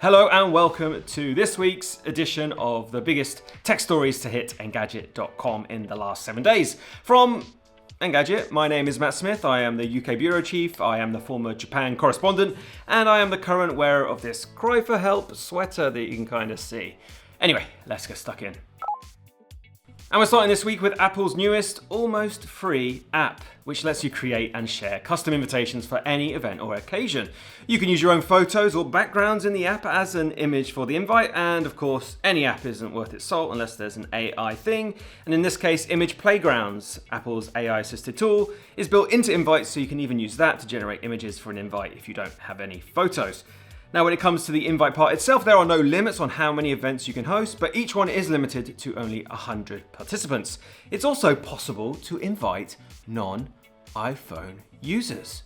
Hello and welcome to this week's edition of the biggest tech stories to hit Engadget.com in the last 7 days. From Engadget, my name is Matt Smith, I am the UK Bureau Chief, I am the former Japan correspondent, and I am the current wearer of this Cry for Help sweater that you can kind of see. Anyway, let's get stuck in. And we're starting this week with Apple's newest, almost free app, which lets you create and share custom invitations for any event or occasion. You can use your own photos or backgrounds in the app as an image for the invite, and of course, any app isn't worth its salt unless there's an AI thing. And in this case, Image Playgrounds, Apple's AI-assisted tool, is built into invites, so you can even use that to generate images for an invite if you don't have any photos. Now, when it comes to the invite part itself, there are no limits on how many events you can host, but each one is limited to only 100 participants. It's also possible to invite non-iPhone users.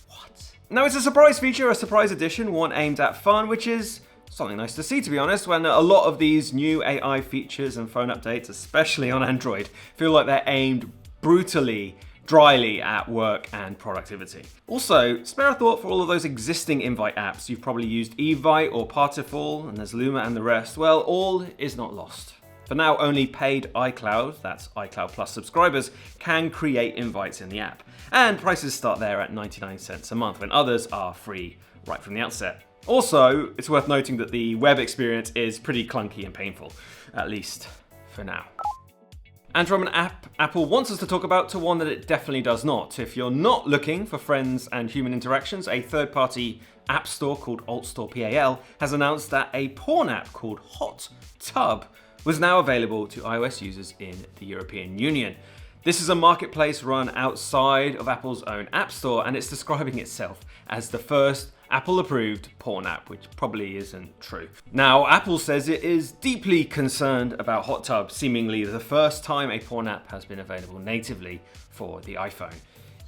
What? Now, it's a surprise feature, a surprise edition, one aimed at fun, which is something nice to see, to be honest, when a lot of these new AI features and phone updates, especially on Android, feel like they're aimed brutally, dryly at work and productivity. Also, spare a thought for all of those existing invite apps. You've probably used Evite or Partiful, and there's Luma and the rest. Well, all is not lost. For now, only paid iCloud, that's iCloud Plus subscribers, can create invites in the app. And prices start there at 99 cents a month, when others are free right from the outset. Also, it's worth noting that the web experience is pretty clunky and painful, at least for now. And from an app Apple wants us to talk about to one that it definitely does not. If you're not looking for friends and human interactions, a third-party app store called AltStore PAL has announced that a porn app called Hot Tub was now available to iOS users in the European Union. This is a marketplace run outside of Apple's own app store, and it's describing itself as the first Apple-approved porn app, which probably isn't true. Now, Apple says it is deeply concerned about Hot Tub, seemingly the first time a porn app has been available natively for the iPhone.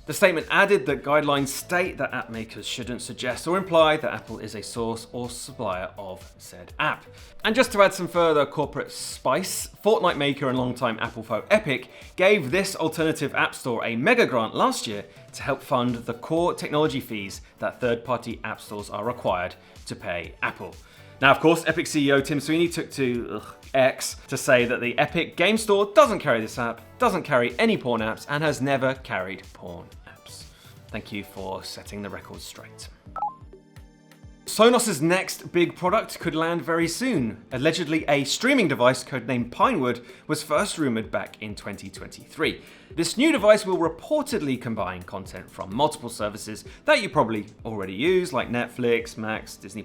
The statement added that guidelines state that app makers shouldn't suggest or imply that Apple is a source or supplier of said app. And just to add some further corporate spice, Fortnite maker and longtime Apple foe Epic gave this alternative app store a mega grant last year to help fund the core technology fees that third-party app stores are required to pay Apple. Now, of course, Epic CEO Tim Sweeney took to X to say that the Epic Game Store doesn't carry this app, doesn't carry any porn apps, and has never carried porn apps. Thank you for setting the record straight. Sonos' next big product could land very soon. Allegedly, a streaming device codenamed Pinewood was first rumored back in 2023. This new device will reportedly combine content from multiple services that you probably already use, like Netflix, Max, Disney+,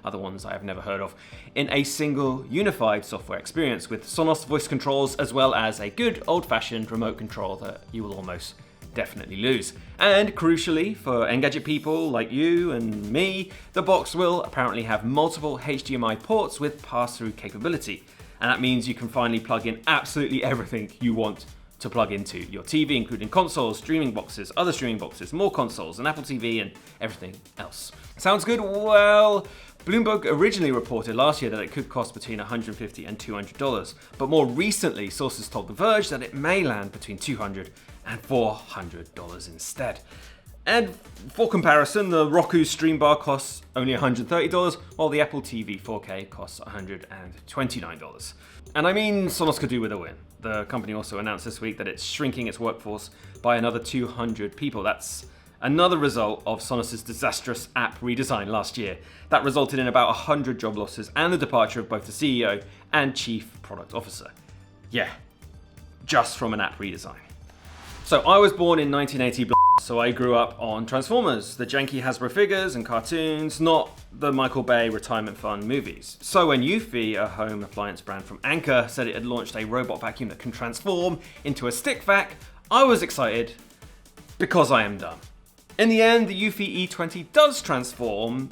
other ones I have never heard of, in a single unified software experience with Sonos voice controls as well as a good old-fashioned remote control that you will almost definitely lose. And crucially, for Engadget people like you and me, the box will apparently have multiple HDMI ports with pass-through capability. And that means you can finally plug in absolutely everything you want to plug into your TV, including consoles, streaming boxes, other streaming boxes, more consoles, an Apple TV, and everything else. Sounds good? Well, Bloomberg originally reported last year that it could cost between $150 and $200, but more recently, sources told The Verge that it may land between $200 and $400 instead. And for comparison, the Roku Stream Bar costs only $130, while the Apple TV 4K costs $129. And I mean, Sonos could do with a win. The company also announced this week that it's shrinking its workforce by another 200 people. That's another result of Sonos' disastrous app redesign last year. That resulted in about 100 job losses and the departure of both the CEO and Chief Product Officer. Yeah, just from an app redesign. So I was born in 1980, so I grew up on Transformers, the janky Hasbro figures and cartoons, not the Michael Bay retirement fund movies. So when Eufy, a home appliance brand from Anker, said it had launched a robot vacuum that can transform into a stick vac, I was excited because I am dumb. In the end, the Eufy E20 does transform,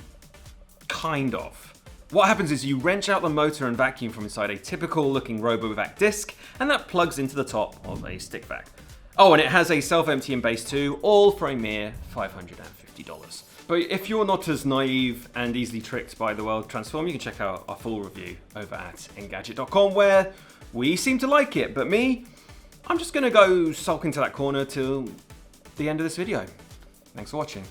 kind of. What happens is you wrench out the motor and vacuum from inside a typical looking RoboVac disc, and that plugs into the top of a stick vac. Oh, and it has a self-emptying base too, all for a mere $550. But if you're not as naive and easily tricked by the word transform, you can check out our full review over at Engadget.com, where we seem to like it. But me, I'm just gonna go sulk into that corner till the end of this video. Thanks for watching.